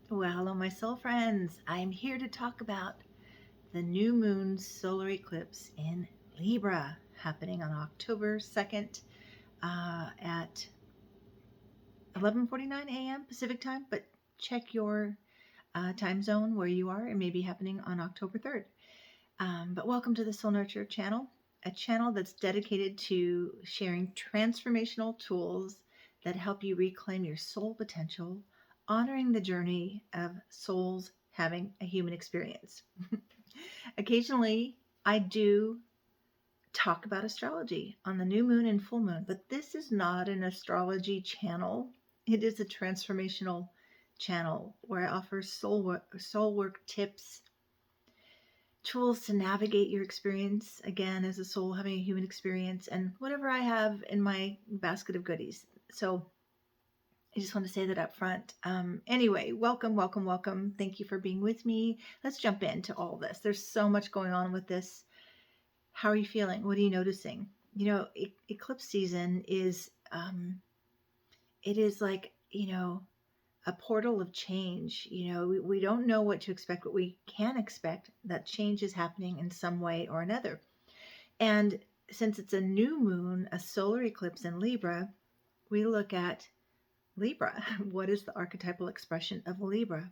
Well, hello, my soul friends. I'm here to talk about the new moon solar eclipse in Libra happening on October 2nd at 11:49 a.m. Pacific time, but check your time zone where you are. It may be happening on October 3rd. But welcome to the Soul Nurture channel, a channel that's dedicated to sharing transformational tools that help you reclaim your soul potential, honoring the journey of souls having a human experience. Occasionally, I do talk about astrology on the new moon and full moon, but this is not an astrology channel. It is a transformational channel where I offer soul work tips, tools to navigate your experience again as a soul having a human experience, and whatever I have in my basket of goodies. So I just want to say that up front. Anyway, welcome, welcome, welcome. Thank you for being with me. Let's jump into all this. There's so much going on with this. How are you feeling? What are you noticing? Eclipse season is, it is like, a portal of change. We don't know what to expect, but we can expect that change is happening in some way or another. And since it's a new moon, a solar eclipse in Libra, we look at Libra. What is the archetypal expression of Libra?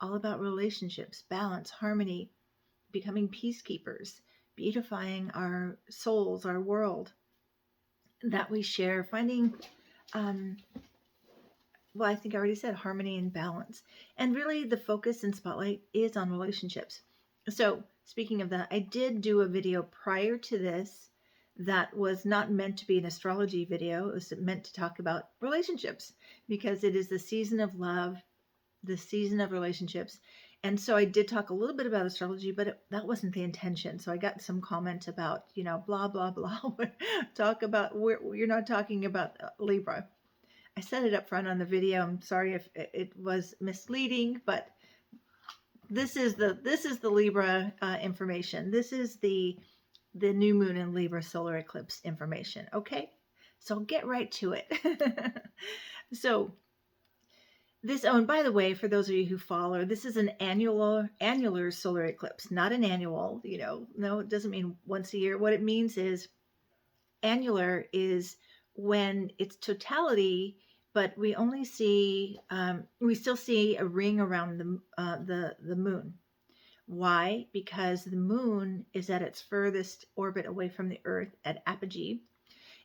All about relationships, balance, harmony, becoming peacekeepers, beautifying our souls, our world that we share, finding, um, well, I think I already said harmony and balance. And really, the focus and spotlight is on relationships. So, speaking of that, I did do a video prior to this that was not meant to be an astrology video. It was meant to talk about relationships because it is the season of love, the season of relationships. And so I did talk a little bit about astrology, but that wasn't the intention. So I got some comment about, blah, blah, blah. Talk about where you're not talking about Libra. I said it up front on the video. I'm sorry if it was misleading, but this is the Libra information. This is the new moon and Libra solar eclipse information. Okay, so get right to it. So and by the way, for those of you who follow, this is an annular solar eclipse, not an annual. No, it doesn't mean once a year. What it means is annular is when it's totality, but we still see a ring around the moon. Why? Because the moon is at its furthest orbit away from the Earth at apogee,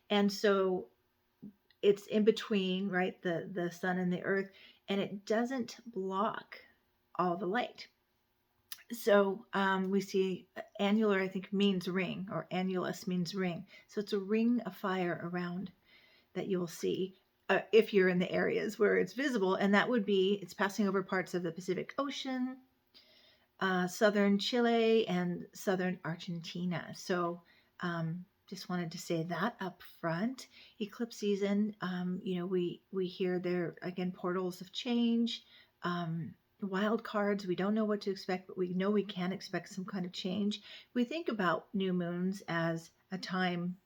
and so it's in between, right, the sun and the Earth, and it doesn't block all the light. So we see annular, I think, means ring, or annulus means ring. So it's a ring of fire around that you'll see if you're in the areas where it's visible. And that would be, it's passing over parts of the Pacific Ocean, southern Chile, and southern Argentina. So just wanted to say that up front. Eclipse season, we hear there, again, portals of change, wild cards. We don't know what to expect, but we know we can expect some kind of change. We think about new moons as a time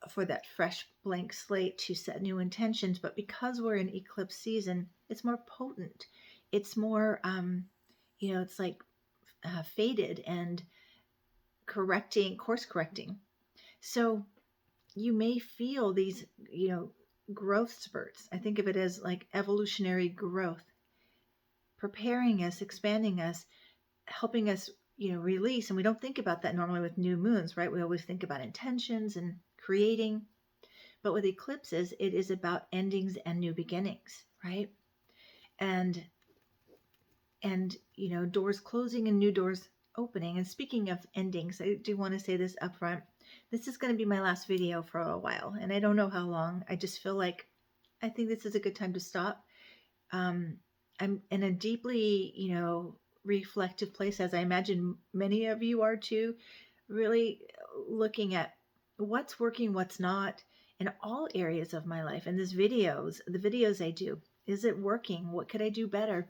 for that fresh blank slate to set new intentions, but because we're in eclipse season, it's more potent. It's more, it's like faded and course correcting. So you may feel these, growth spurts. I think of it as like evolutionary growth, preparing us, expanding us, helping us, release. And we don't think about that normally with new moons, right? We always think about intentions and creating. But with eclipses, it is about endings and new beginnings, right? And doors closing and new doors opening. And speaking of endings, I do want to say this up front. This is going to be my last video for a while, and I don't know how long. I just feel like I think this is a good time to stop. I'm in a deeply, reflective place, as I imagine many of you are too, really looking at what's working, what's not, in all areas of my life. And the videos I do, is it working? What could I do better?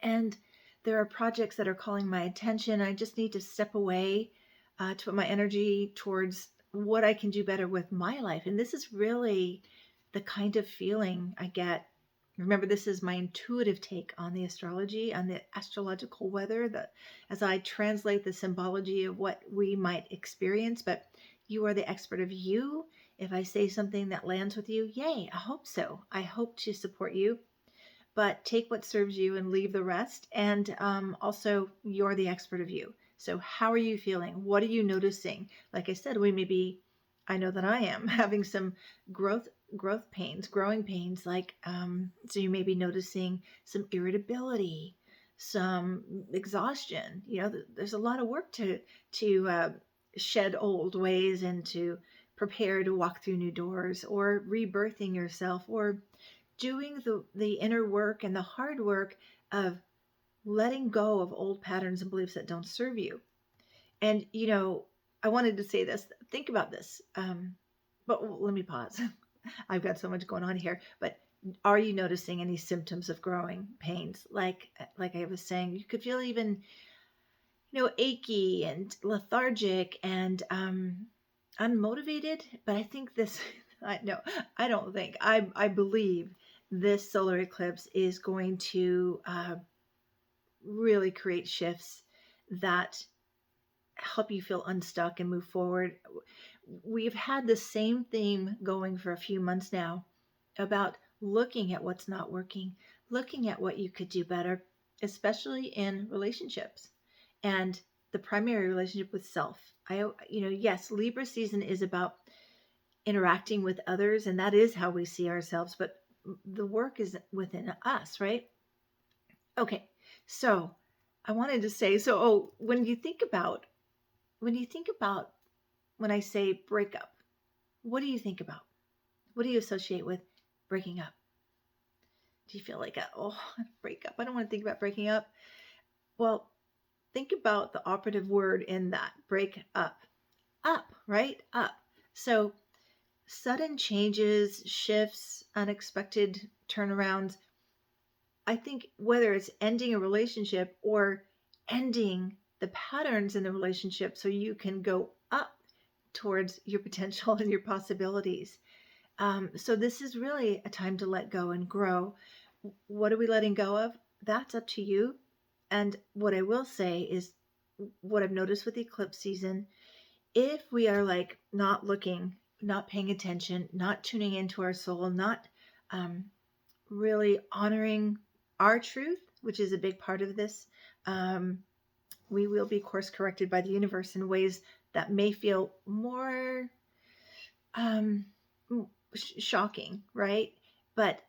And there are projects that are calling my attention. I just need to step away to put my energy towards what I can do better with my life. And this is really the kind of feeling I get Remember, this is my intuitive take on the astrology, on the astrological weather, as I translate the symbology of what we might experience. But you are the expert of you. If I say something that lands with you, yay, I hope so. I hope to support you. But take what serves you and leave the rest. And also, you're the expert of you. So, how are you feeling? What are you noticing? Like I said, we may be, I know that I am having some growth pains, growing pains. Like, so you may be noticing some irritability, some exhaustion. You know, there's a lot of work to shed old ways and to prepare to walk through new doors, or rebirthing yourself, or doing the inner work and the hard work of letting go of old patterns and beliefs that don't serve you. And, you know, I wanted to say this. Think about this. But let me pause. I've got so much going on here. But are you noticing any symptoms of growing pains? Like I was saying, you could feel even, achy and lethargic and unmotivated. But I think this, I don't think, I believe this solar eclipse is going to really create shifts that help you feel unstuck and move forward. We've had the same theme going for a few months now about looking at what's not working, looking at what you could do better, especially in relationships and the primary relationship with self. Yes, Libra season is about interacting with others, and that is how we see ourselves, but the work is within us, right? Okay, so I wanted to say, when you think about when I say breakup, what do you think about? What do you associate with breaking up? Do you feel like, breakup? I don't want to think about breaking up. Well, think about the operative word in that, break up. Up, right? Up. So sudden changes, shifts, unexpected turnarounds. I think whether it's ending a relationship or ending the patterns in the relationship so you can go up towards your potential and your possibilities. So this is really a time to let go and grow. What are we letting go of? That's up to you. And what I will say is what I've noticed with the eclipse season, if we are like not looking, not paying attention, not tuning into our soul, not really honoring our truth, which is a big part of this, we will be course corrected by the universe in ways that may feel more shocking, right? But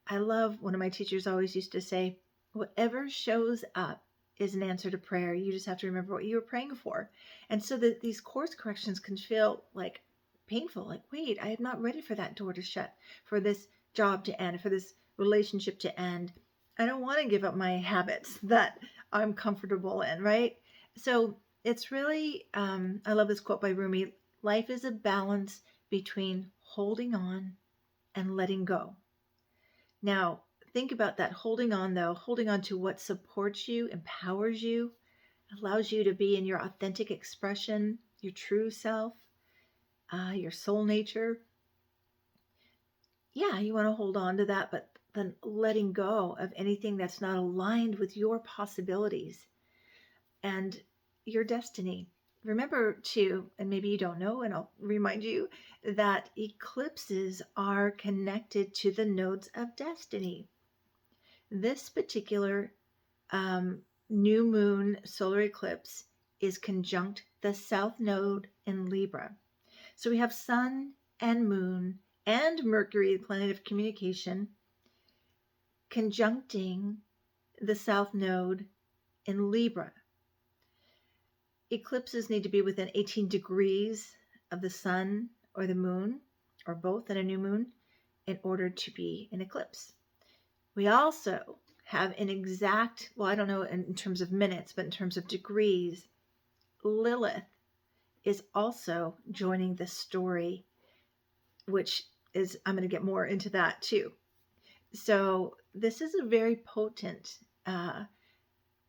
I love, one of my teachers always used to say, whatever shows up is an answer to prayer. You just have to remember what you were praying for. And so that these course corrections can feel like painful, like, wait, I am not ready for that door to shut, for this job to end, for this relationship to end. I don't want to give up my habits that I'm comfortable in, right? So it's really, I love this quote by Rumi, life is a balance between holding on and letting go. Now, think about that holding on, though, holding on to what supports you, empowers you, allows you to be in your authentic expression, your true self, your soul nature. Yeah, you want to hold on to that, but then letting go of anything that's not aligned with your possibilities and your destiny. Remember too, and maybe you don't know, and I'll remind you, that eclipses are connected to the nodes of destiny. This particular new moon solar eclipse is conjunct the south node in Libra. So we have sun and moon and Mercury, the planet of communication, conjuncting the south node in Libra. Eclipses need to be within 18 degrees of the sun or the moon, or both in a new moon, in order to be an eclipse. We also have an exact, well, I don't know in terms of minutes, but in terms of degrees, Lilith is also joining the story, which is, I'm going to get more into that too. So this is a very potent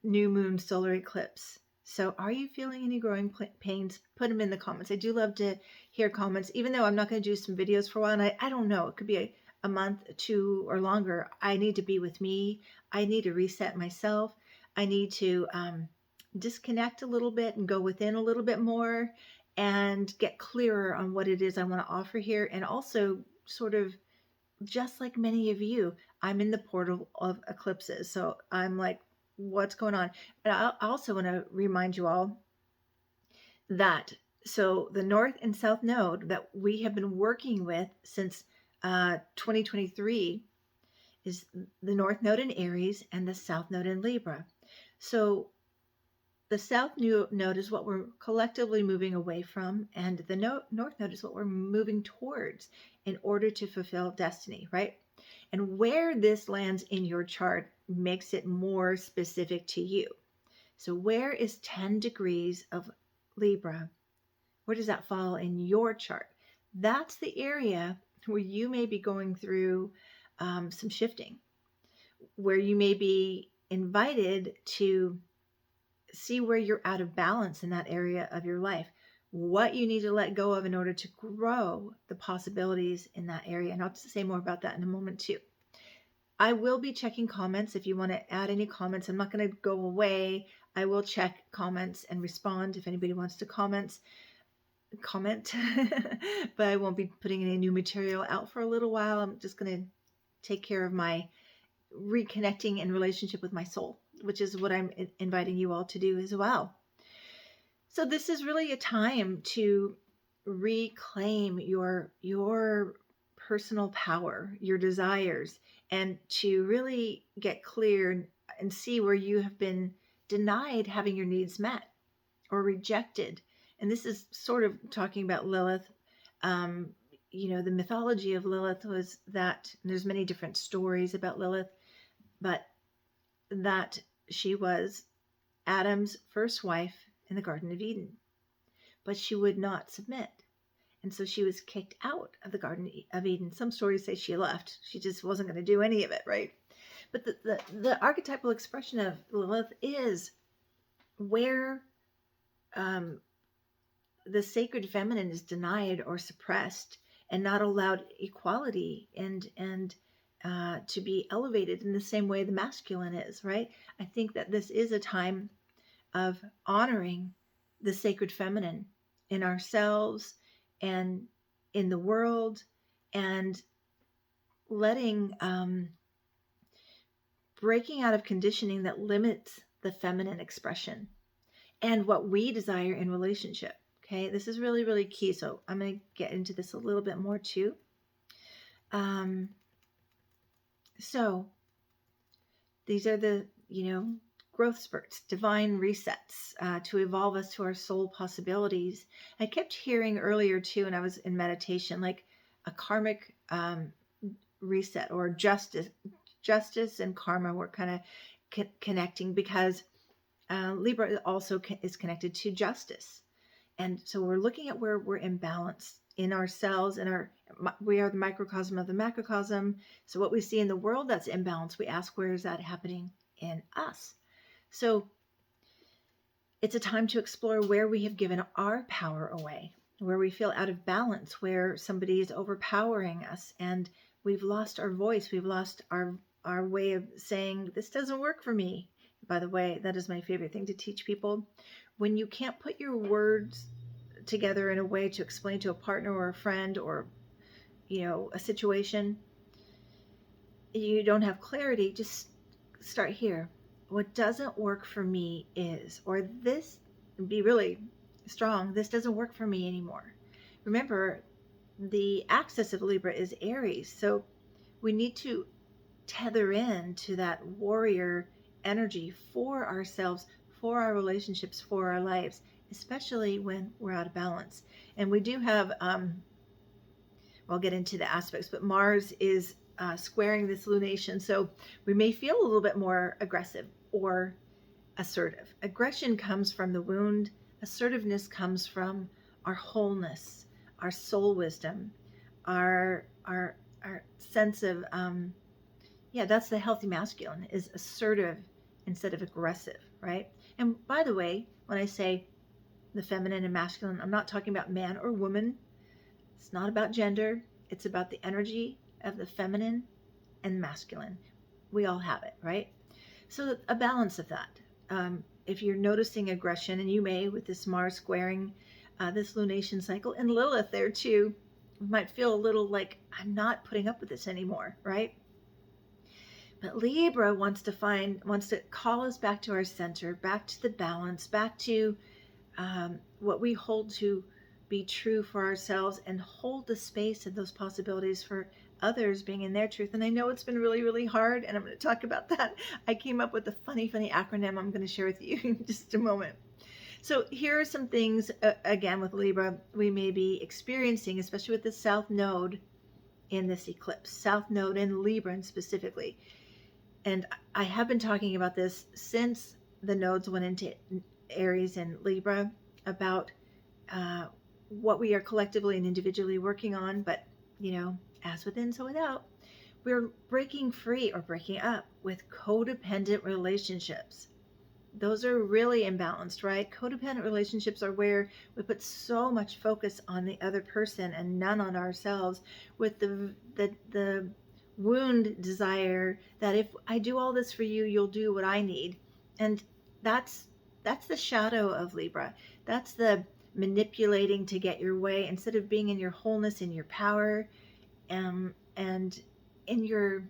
new moon solar eclipse. So are you feeling any growing pains? Put them in the comments. I do love to hear comments, even though I'm not going to do some videos for a while. And I don't know, it could be a month, two, or longer, I need to be with me. I need to reset myself. I need to disconnect a little bit and go within a little bit more and get clearer on what it is I want to offer here. And also, sort of just like many of you, I'm in the portal of eclipses. So I'm like, what's going on? And I also want to remind you all that so the North and South Node that we have been working with since 2023 is the North Node in Aries and the South Node in Libra. So the South Node is what we're collectively moving away from, and the North Node is what we're moving towards in order to fulfill destiny, right? And where this lands in your chart makes it more specific to you. So where is 10 degrees of Libra? Where does that fall in your chart? That's the area where you may be going through some shifting, where you may be invited to see where you're out of balance in that area of your life, what you need to let go of in order to grow the possibilities in that area. And I'll say more about that in a moment too. I will be checking comments if you want to add any comments. I'm not going to go away. I will check comments and respond if anybody wants to comment, but I won't be putting any new material out for a little while. I'm just going to take care of my reconnecting in relationship with my soul, which is what I'm inviting you all to do as well. So this is really a time to reclaim your personal power, your desires, and to really get clear and see where you have been denied having your needs met or rejected. And this is sort of talking about Lilith. The mythology of Lilith was that there's many different stories about Lilith, but that she was Adam's first wife in the Garden of Eden, but she would not submit. And so she was kicked out of the Garden of Eden. Some stories say she left. She just wasn't going to do any of it, right? But the archetypal expression of Lilith is where the sacred feminine is denied or suppressed and not allowed equality and to be elevated in the same way the masculine is, right? I think that this is a time of honoring the sacred feminine in ourselves and in the world, and letting breaking out of conditioning that limits the feminine expression and what we desire in relationship. Okay, this is really, really key. So I'm going to get into this a little bit more too. So these are the, growth spurts, divine resets to evolve us to our soul possibilities. I kept hearing earlier too, and I was in meditation, like a karmic reset or justice and karma were kind of connecting, because Libra also is connected to justice. And so we're looking at where we're imbalanced in ourselves, and we are the microcosm of the macrocosm. So what we see in the world that's imbalanced, we ask, where is that happening in us? So it's a time to explore where we have given our power away, where we feel out of balance, where somebody is overpowering us and we've lost our voice. We've lost our way of saying, this doesn't work for me. By the way, that is my favorite thing to teach people. When you can't put your words together in a way to explain to a partner or a friend or, a situation, you don't have clarity, just start here. What doesn't work for me is, or this, be really strong, this doesn't work for me anymore. Remember, the axis of Libra is Aries, so we need to tether in to that warrior energy for ourselves, for our relationships, for our lives, especially when we're out of balance. And we do have, I'll get into the aspects, but Mars is squaring this lunation, so we may feel a little bit more aggressive or assertive. Aggression comes from the wound. Assertiveness comes from our wholeness, our soul wisdom, our sense of that's the healthy masculine, is assertive instead of aggressive, right? And by the way, when I say the feminine and masculine, I'm not talking about man or woman. It's not about gender. It's about the energy of the feminine and masculine. We all have it, right? So a balance of that. If you're noticing aggression, and you may with this Mars squaring this lunation cycle, and Lilith there too, might feel a little like, I'm not putting up with this anymore, right? But Libra wants to call us back to our center, back to the balance, back to what we hold to be true for ourselves, and hold the space of those possibilities for others being in their truth. And I know it's been really, really hard, and I'm going to talk about that. I came up with a funny acronym I'm going to share with you in just a moment. So here are some things, again, with Libra, we may be experiencing, especially with the South Node in this eclipse, South Node in Libra specifically. And I have been talking about this since the nodes went into Aries and Libra, about what we are collectively and individually working on. But, as within, so without, we're breaking free or breaking up with codependent relationships. Those are really imbalanced, right? Codependent relationships are where we put so much focus on the other person and none on ourselves, with the wound desire that if I do all this for you, you'll do what I need. And that's the shadow of Libra. That's the manipulating to get your way, instead of being in your wholeness, in your power, and in your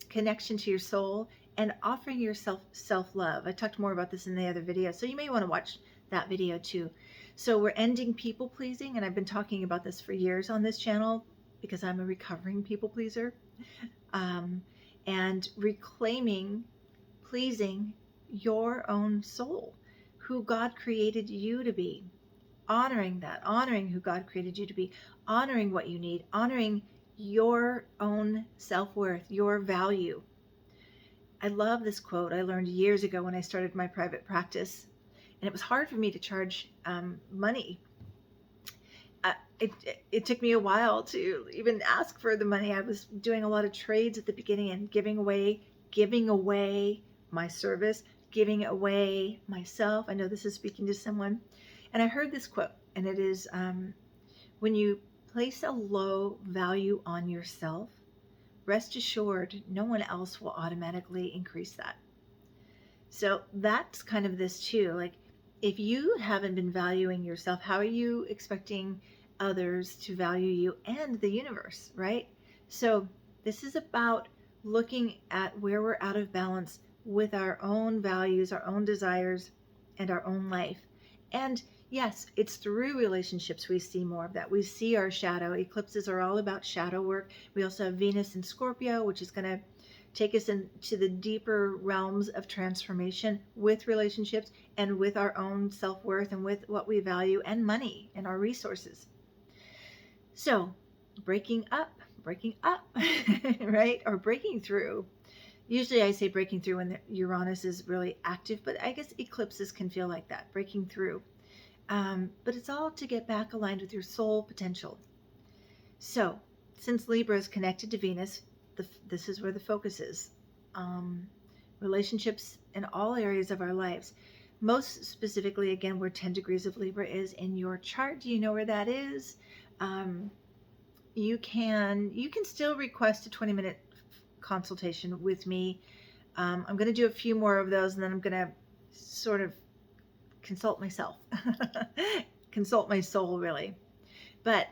connection to your soul, and offering yourself self-love. I talked more about this in the other video, so you may want to watch that video too. So we're ending people pleasing, and I've been talking about this for years on this channel because I'm a recovering people pleaser, and reclaiming, pleasing your own soul, who God created you to be, honoring that, honoring who God created you to be, honoring what you need, honoring your own self-worth, your value. I love this quote I learned years ago when I started my private practice, and it was hard for me to charge money. It took me a while to even ask for the money. I was doing a lot of trades at the beginning and giving away my service, giving away myself. I know this is speaking to someone. And I heard this quote, and it is, when you place a low value on yourself, rest assured no one else will automatically increase that. So that's kind of this too. Like, if you haven't been valuing yourself, how are you expecting others to value you and the universe, right? So this is about looking at where we're out of balance with our own values, our own desires, and our own life. And yes, it's through relationships we see more of that. We see our shadow. Eclipses are all about shadow work. We also have Venus in Scorpio, which is going to take us into the deeper realms of transformation with relationships and with our own self-worth and with what we value, and money and our resources. So breaking up, right? Or breaking through. Usually I say breaking through when Uranus is really active, but I guess eclipses can feel like that, breaking through. But it's all to get back aligned with your soul potential. So since Libra is connected to Venus, this is where the focus is. Relationships in all areas of our lives. Most specifically, again, where 10 degrees of Libra is in your chart. Do you know where that is? You can still request a 20-minute consultation with me. I'm going to do a few more of those, and then I'm going to sort of consult myself, consult my soul, really. But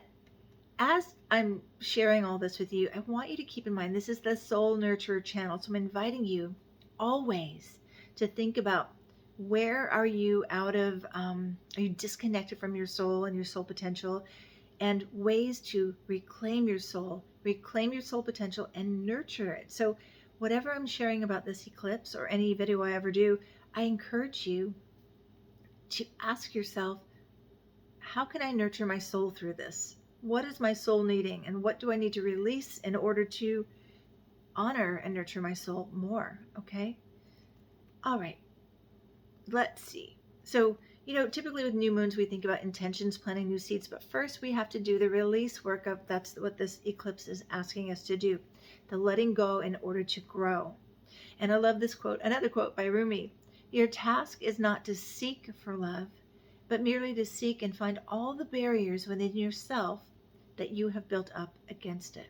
as I'm sharing all this with you, I want you to keep in mind, this is the Soul Nurturer channel. So I'm inviting you always to think about, where are you out of, are you disconnected from your soul and your soul potential, and ways to reclaim your soul potential and nurture it. So whatever I'm sharing about this eclipse or any video I ever do, I encourage you to ask yourself, how can I nurture my soul through this? What is my soul needing, and what do I need to release in order to honor and nurture my soul more? Okay. All right. Let's see. So, typically with new moons, we think about intentions, planting new seeds, but first we have to do the release work of, that's what this eclipse is asking us to do, the letting go in order to grow. And I love this quote, another quote by Rumi. Your task is not to seek for love, but merely to seek and find all the barriers within yourself that you have built up against it.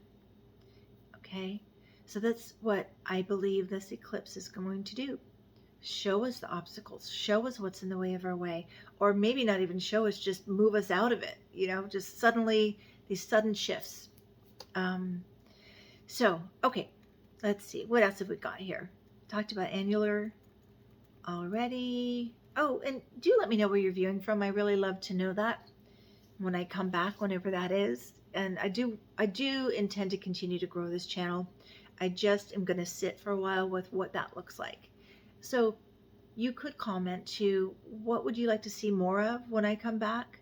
Okay? So that's what I believe this eclipse is going to do. Show us the obstacles, show us what's in the way of our way, or maybe not even show us, just move us out of it, just suddenly, these sudden shifts. So, okay, let's see. What else have we got here? Talked about annular already. Oh, and do let me know where you're viewing from. I really love to know that when I come back, whenever that is. And I do intend to continue to grow this channel. I just am going to sit for a while with what that looks like. So you could comment to what would you like to see more of when I come back?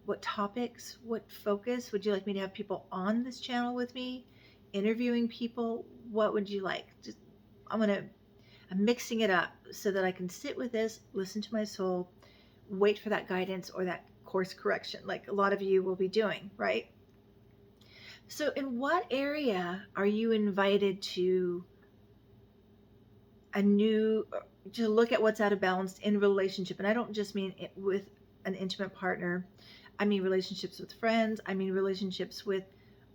What topics, what focus would you like me to have people on this channel with me, interviewing people? What would you like? Just I'm mixing it up so that I can sit with this, listen to my soul, wait for that guidance or that course correction, like a lot of you will be doing, right? So in what area are you invited to look at what's out of balance in relationship? And I don't just mean it with an intimate partner. I mean relationships with friends. I mean relationships with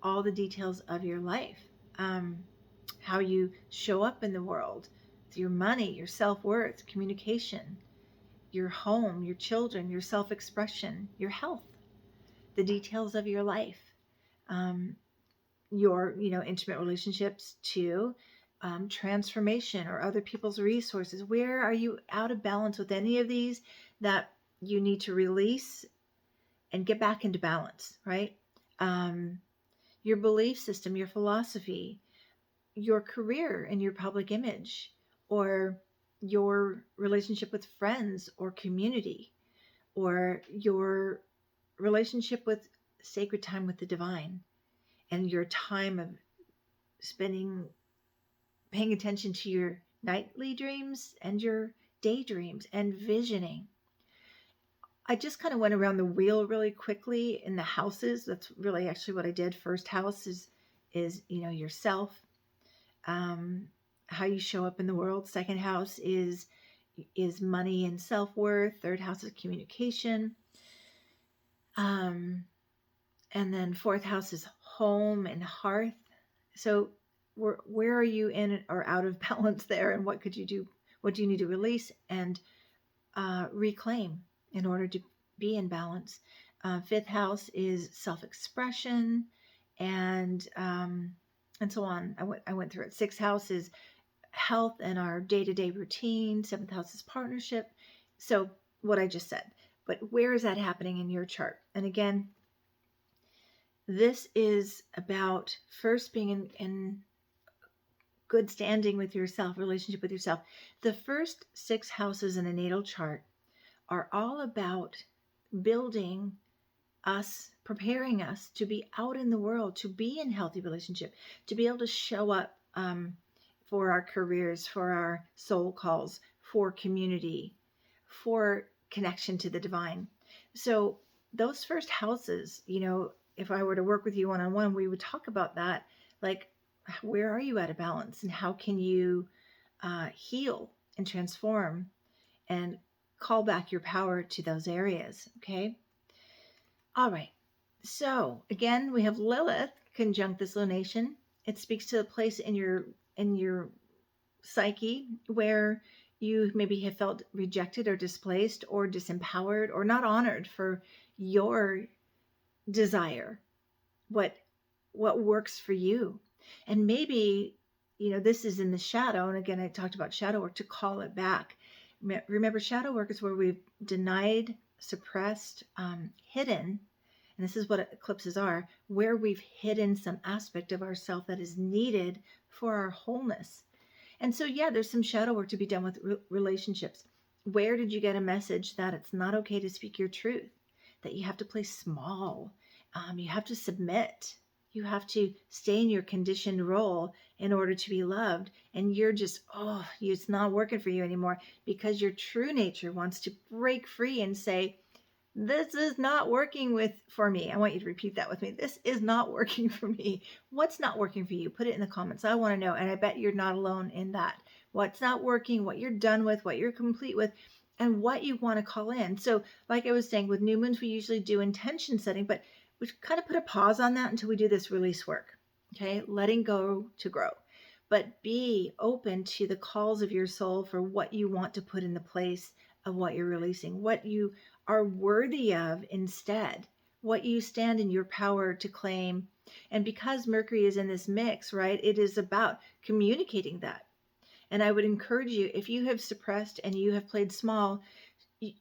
all the details of your life. How you show up in the world, your money, your self-worth, communication, your home, your children, your self-expression, your health, the details of your life, your intimate relationships to transformation or other people's resources. Where are you out of balance with any of these that you need to release and get back into balance, right? Your belief system, your philosophy, your career and your public image, or your relationship with friends or community, or your relationship with sacred time with the divine, and your time of paying attention to your nightly dreams and your daydreams and visioning. I just kind of went around the wheel really quickly in the houses. That's really actually what I did. First house is yourself, how you show up in the world. Second house is money and self-worth. Third house is communication. And then fourth house is home and hearth. So where are you in or out of balance there? And what could you do? What do you need to release and reclaim in order to be in balance? Fifth house is self-expression and so on. I went through it. Sixth house is health and our day-to-day routine. Seventh house is partnership. So what I just said, but where is that happening in your chart? And again, this is about first being in good standing with yourself, relationship with yourself. The first 6 houses in a natal chart are all about building us, preparing us to be out in the world, to be in healthy relationship, to be able to show up for our careers, for our soul calls, for community, for connection to the divine. So those first houses, if I were to work with you one-on-one, we would talk about that. Like, where are you out of balance and how can you heal and transform and call back your power to those areas? Okay. All right. So again, we have Lilith conjunct this lunation. It speaks to the place in your psyche where you maybe have felt rejected or displaced or disempowered or not honored for your desire, what works for you. And maybe, this is in the shadow. And again, I talked about shadow work, to call it back. Remember, shadow work is where we've denied, suppressed, hidden. And this is what eclipses are, where we've hidden some aspect of ourself that is needed for our wholeness. And so, yeah, there's some shadow work to be done with relationships. Where did you get a message that it's not okay to speak your truth, that you have to play small, you have to submit, you have to stay in your conditioned role in order to be loved, and you're just, it's not working for you anymore because your true nature wants to break free and say, this is not working for me. I want you to repeat that with me. This is not working for me. What's not working for you? Put it in the comments. I want to know. And I bet you're not alone in that. What's not working, what you're done with, what you're complete with, and what you want to call in. So like I was saying, with new moons, we usually do intention setting, but we kind of put a pause on that until we do this release work. Okay, letting go to grow. But be open to the calls of your soul for what you want to put in the place of what you're releasing, what you are worthy of instead, what you stand in your power to claim. And because Mercury is in this mix, right, it is about communicating that. And I would encourage you, if you have suppressed and you have played small,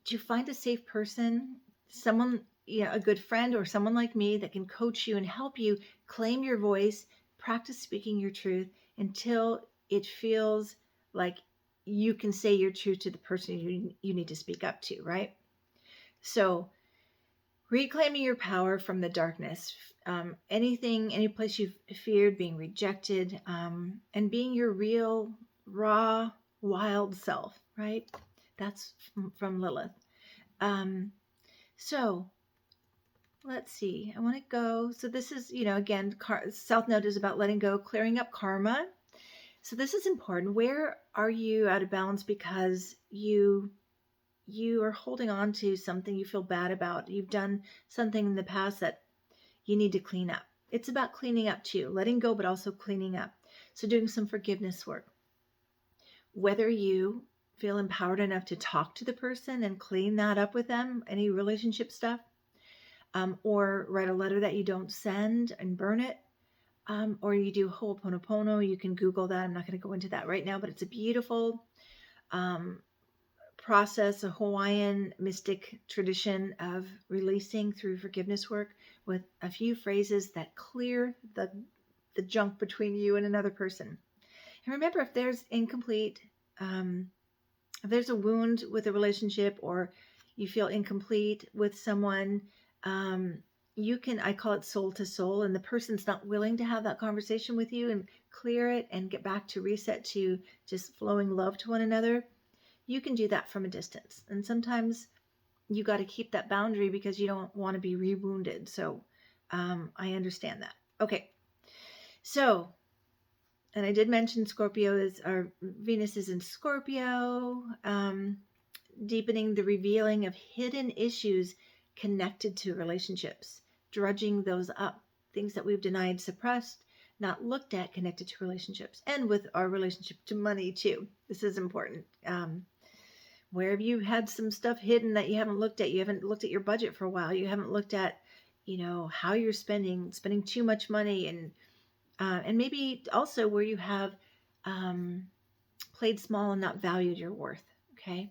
to find a safe person, someone, a good friend or someone like me that can coach you and help you claim your voice, practice speaking your truth until it feels like you can say your truth to the person you need to speak up to, right? So reclaiming your power from the darkness, any place you've feared being rejected, and being your real, raw, wild self, right? That's from Lilith. So let's see. I want to go. So this is, again, South Node is about letting go, clearing up karma. So this is important. Where are you out of balance because you are holding on to something you feel bad about? You've done something in the past that you need to clean up. It's about cleaning up too, letting go, but also cleaning up. So doing some forgiveness work. Whether you feel empowered enough to talk to the person and clean that up with them, any relationship stuff, or write a letter that you don't send and burn it, or you do Ho'oponopono. You can Google that. I'm not going to go into that right now, but it's a beautiful process, a Hawaiian mystic tradition of releasing through forgiveness work with a few phrases that clear the junk between you and another person. And remember, if there's if there's a wound with a relationship or you feel incomplete with someone, you can, I call it soul to soul, and the person's not willing to have that conversation with you and clear it and get back to reset to just flowing love to one another. You can do that from a distance. And sometimes you got to keep that boundary because you don't want to be re-wounded. So I understand that. Okay. So, and I did mention Scorpio our Venus is in Scorpio, deepening the revealing of hidden issues connected to relationships, drudging those up, things that we've denied, suppressed, not looked at, connected to relationships, and with our relationship to money too. This is important. Where have you had some stuff hidden that you haven't looked at? You haven't looked at your budget for a while. You haven't looked at, how you're spending too much money, and maybe also where you have played small and not valued your worth. Okay.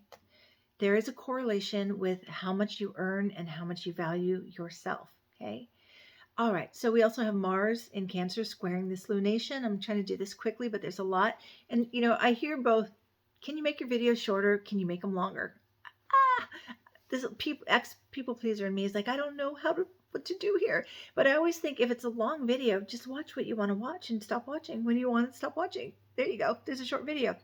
There is a correlation with how much you earn and how much you value yourself. Okay. All right. So we also have Mars in Cancer squaring this lunation. I'm trying to do this quickly, but there's a lot. And, I hear both. Can you make your videos shorter? Can you make them longer? This people pleaser in me is like, I don't know what to do here. But I always think if it's a long video, just watch what you want to watch and stop watching when you want to stop watching. There you go. There's a short video.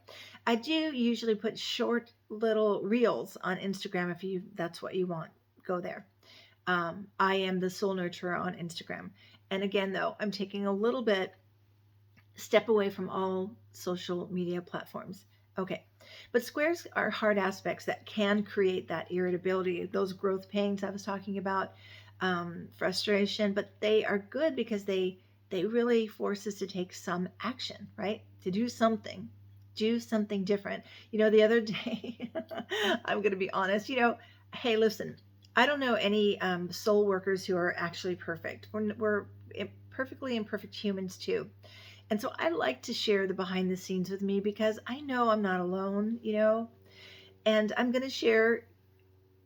I do usually put short little reels on Instagram if that's what you want. Go there. I am the Soul Nurturer on Instagram. And again, though, I'm taking a little bit step away from all social media platforms. Okay. But squares are hard aspects that can create that irritability, those growth pains I was talking about, frustration, but they are good because they really force us to take some action, right? To do something different. The other day, I'm going to be honest, hey, listen, I don't know any soul workers who are actually perfect. We're perfectly imperfect humans too. And so I like to share the behind the scenes with me because I know I'm not alone, and I'm going to share,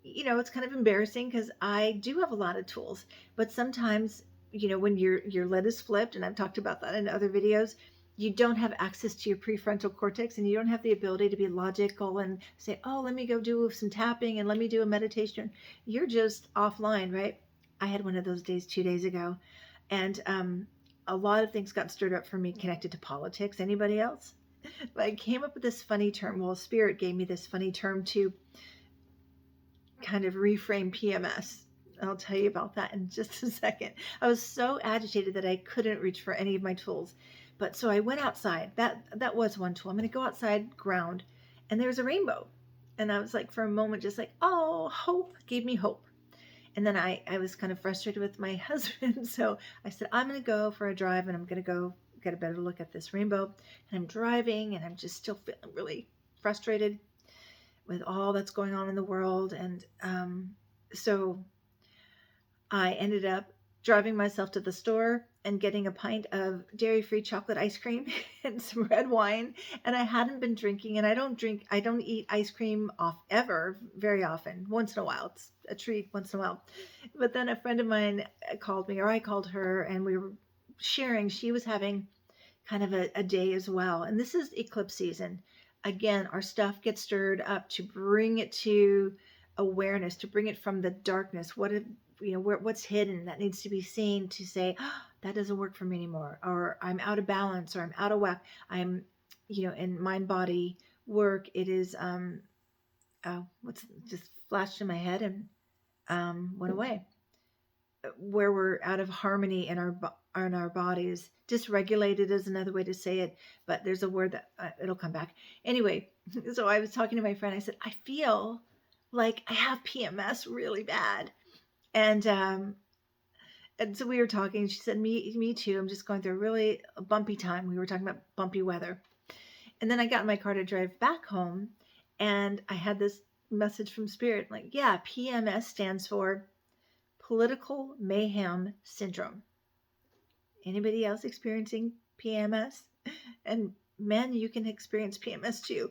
it's kind of embarrassing because I do have a lot of tools, but sometimes, when your lid is flipped, and I've talked about that in other videos, you don't have access to your prefrontal cortex and you don't have the ability to be logical and say, oh, let me go do some tapping and let me do a meditation. You're just offline, right? I had one of those days 2 days ago, and a lot of things got stirred up for me connected to politics. Anybody else? But I came up with this funny term. Well, Spirit gave me this funny term to kind of reframe PMS. I'll tell you about that in just a second. I was so agitated that I couldn't reach for any of my tools. But so I went outside. That was one tool. I'm going to go outside, ground, and there was a rainbow. And I was like, for a moment, just like, oh, hope, gave me hope. And then I was kind of frustrated with my husband. So I said, I'm going to go for a drive and I'm going to go get a better look at this rainbow. And I'm driving and I'm just still feeling really frustrated with all that's going on in the world. And so I ended up driving myself to the store and getting a pint of dairy-free chocolate ice cream and some red wine. And I hadn't been drinking, and I don't eat ice cream off ever, very often. Once in a while, it's a treat once in a while. But then a friend of mine called me, or I called her, and we were sharing. She was having kind of a day as well. And this is eclipse season. Again, our stuff gets stirred up to bring it to awareness, to bring it from the darkness. What's hidden that needs to be seen, to say, oh, that doesn't work for me anymore, or I'm out of balance, or I'm out of whack. I'm, in mind body work. It is what's just flashed in my head and went away, where we're out of harmony in our bodies. Dysregulated is another way to say it, but there's a word that it'll come back. Anyway, so I was talking to my friend. I said, I feel like I have PMS really bad. And so we were talking. She said, me too. I'm just going through a really bumpy time. We were talking about bumpy weather. And then I got in my car to drive back home, and I had this message from Spirit, like, yeah, PMS stands for Political Mayhem Syndrome. Anybody else experiencing PMS? And men, you can experience PMS too.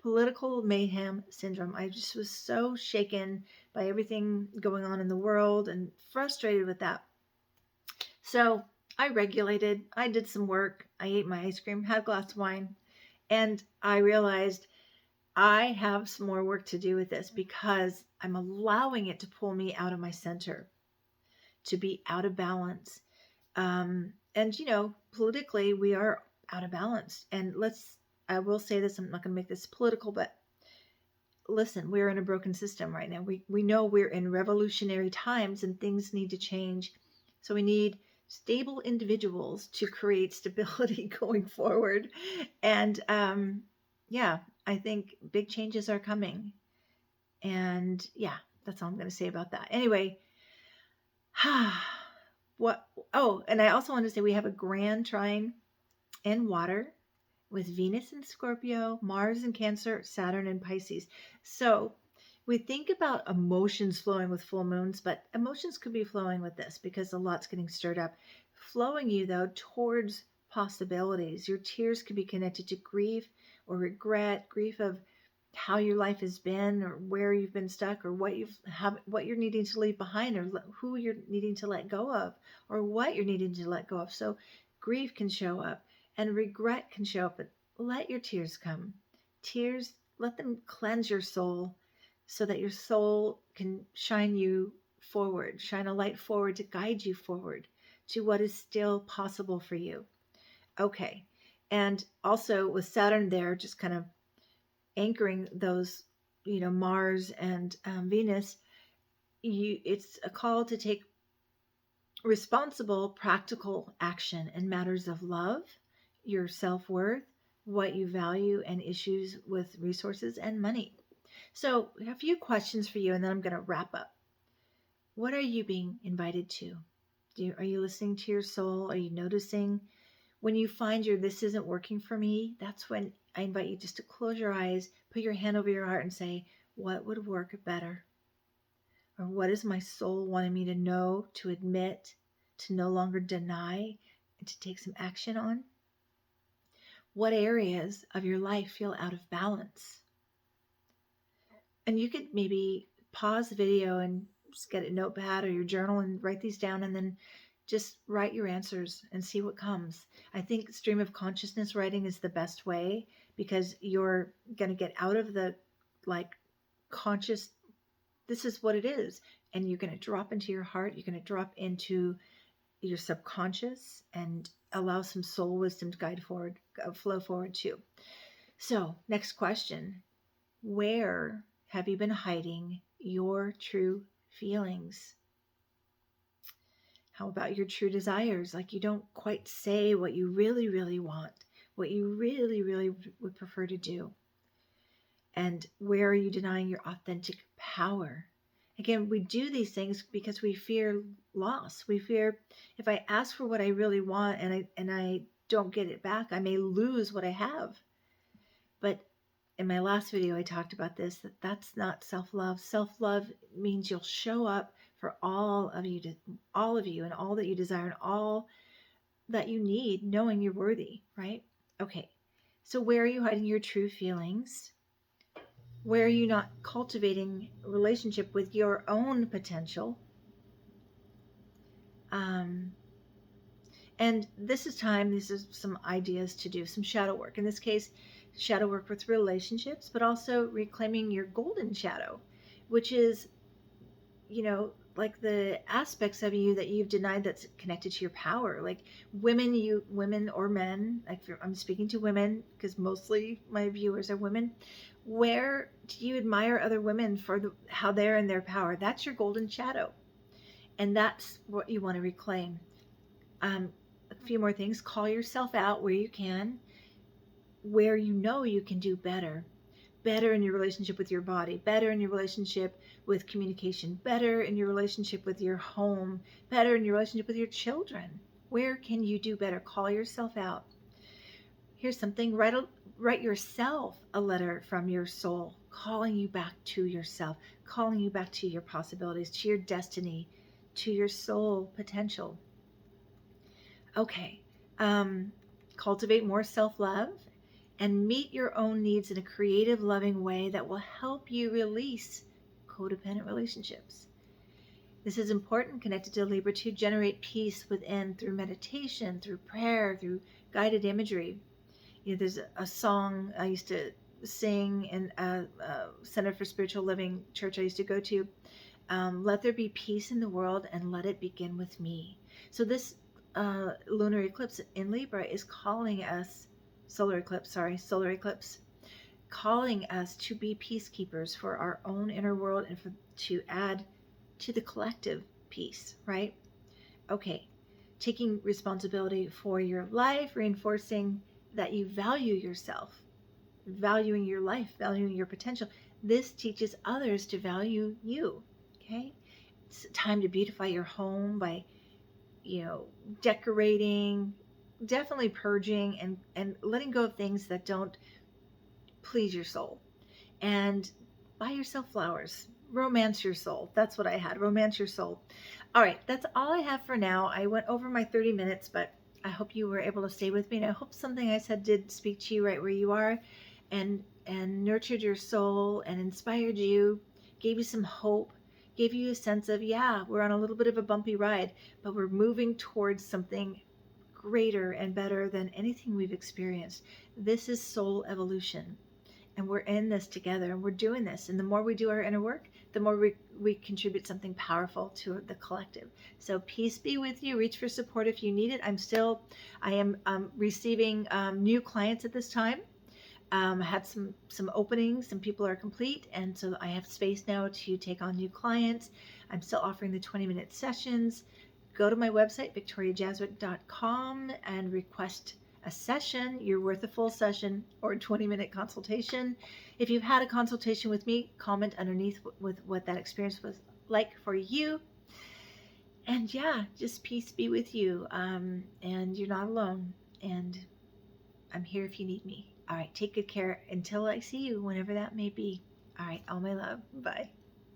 Political Mayhem Syndrome. I just was so shaken by everything going on in the world and frustrated with that. So I regulated. I did some work. I ate my ice cream, had a glass of wine, and I realized I have some more work to do with this, because I'm allowing it to pull me out of my center, to be out of balance. And, politically, we are out of balance. And I will say this, I'm not going to make this political, but listen, we're in a broken system right now. We know we're in revolutionary times and things need to change. So we need stable individuals to create stability going forward. And I think big changes are coming. And that's all I'm going to say about that. Anyway, and I also want to say we have a grand trine in water with Venus in Scorpio, Mars in Cancer, Saturn in Pisces. So we think about emotions flowing with full moons, but emotions could be flowing with this because a lot's getting stirred up. Flowing you, though, towards possibilities. Your tears could be connected to grief or regret, grief of how your life has been, or where you've been stuck, or what you're needing to leave behind, or who you're needing to let go of, or what you're needing to let go of. So grief can show up and regret can show up, but let your tears come. Tears, let them cleanse your soul so that your soul can shine you forward, shine a light forward to guide you forward to what is still possible for you. Okay. And also with Saturn there, just kind of anchoring those, Mars and Venus, it's a call to take responsible, practical action in matters of love, your self-worth, what you value, and issues with resources and money. So a few questions for you, and then I'm going to wrap up. What are you being invited to? Are you listening to your soul? Are you noticing when you find this isn't working for me? That's when I invite you just to close your eyes, put your hand over your heart and say, what would work better? Or what is my soul wanting me to know, to admit, to no longer deny, and to take some action on? What areas of your life feel out of balance? And you could maybe pause the video and just get a notepad or your journal and write these down, and then just write your answers and see what comes. I think stream of consciousness writing is the best way, because you're going to get out of the conscious, this is what it is, and you're going to drop into your heart. You're going to drop into your subconscious and allow some soul wisdom to flow forward too. So next question, where have you been hiding your true feelings? How about your true desires? Like you don't quite say what you really, really want, what you really, really would prefer to do. And where are you denying your authentic power? Again, we do these things because we fear loss. We fear if I ask for what I really want and I don't get it back, I may lose what I have. But in my last video, I talked about this, that's not self-love. Self-love means you'll show up for all of you, and all that you desire and all that you need, knowing you're worthy, right? Okay. So where are you hiding your true feelings? Where are you not cultivating a relationship with your own potential? And this is time, these are some ideas to do some shadow work. In this case, shadow work with relationships, but also reclaiming your golden shadow, which is, like the aspects of you that you've denied that's connected to your power. Like women or men, like I'm speaking to women because mostly my viewers are women. Where do you admire other women for how they're in their power? That's your golden shadow. And that's what you want to reclaim. A few more things. Call yourself out where you can, where you know you can do better. Better in your relationship with your body, better in your relationship with communication, better in your relationship with your home, better in your relationship with your children. Where can you do better? Call yourself out. Here's something, write yourself a letter from your soul, calling you back to yourself, calling you back to your possibilities, to your destiny, to your soul potential. Okay. Cultivate more self-love and meet your own needs in a creative, loving way that will help you release codependent relationships. This is important, connected to Libra, to generate peace within through meditation, through prayer, through guided imagery. There's a song I used to sing in a Center for Spiritual Living church I used to go to. Let there be peace in the world and let it begin with me. So this lunar eclipse in Libra is calling us, solar eclipse, calling us to be peacekeepers for our own inner world and to add to the collective peace, right? Okay, taking responsibility for your life, reinforcing that you value yourself, valuing your life, valuing your potential. This teaches others to value you, okay? It's time to beautify your home by decorating, definitely purging and letting go of things that don't please your soul. And buy yourself flowers. Romance your soul. That's what I had. Romance your soul. All right, that's all I have for now. I went over my 30 minutes, but I hope you were able to stay with me. And I hope something I said did speak to you right where you are and nurtured your soul and inspired you, gave you some hope, gave you a sense of, yeah, we're on a little bit of a bumpy ride, but we're moving towards something greater and better than anything we've experienced. This is soul evolution. And we're in this together and we're doing this. And the more we do our inner work, the more we contribute something powerful to the collective. So peace be with you. Reach for support if you need it. I am receiving new clients at this time. I had some openings, some people are complete, and so I have space now to take on new clients. I'm still offering the 20-minute sessions. Go to my website, victoriajazwick.com, and request a session. You're worth a full session or a 20-minute consultation. If you've had a consultation with me, comment underneath with what that experience was like for you. And yeah, just peace be with you. And you're not alone. And I'm here if you need me. All right, take good care until I see you, whenever that may be. All right, all my love. Bye.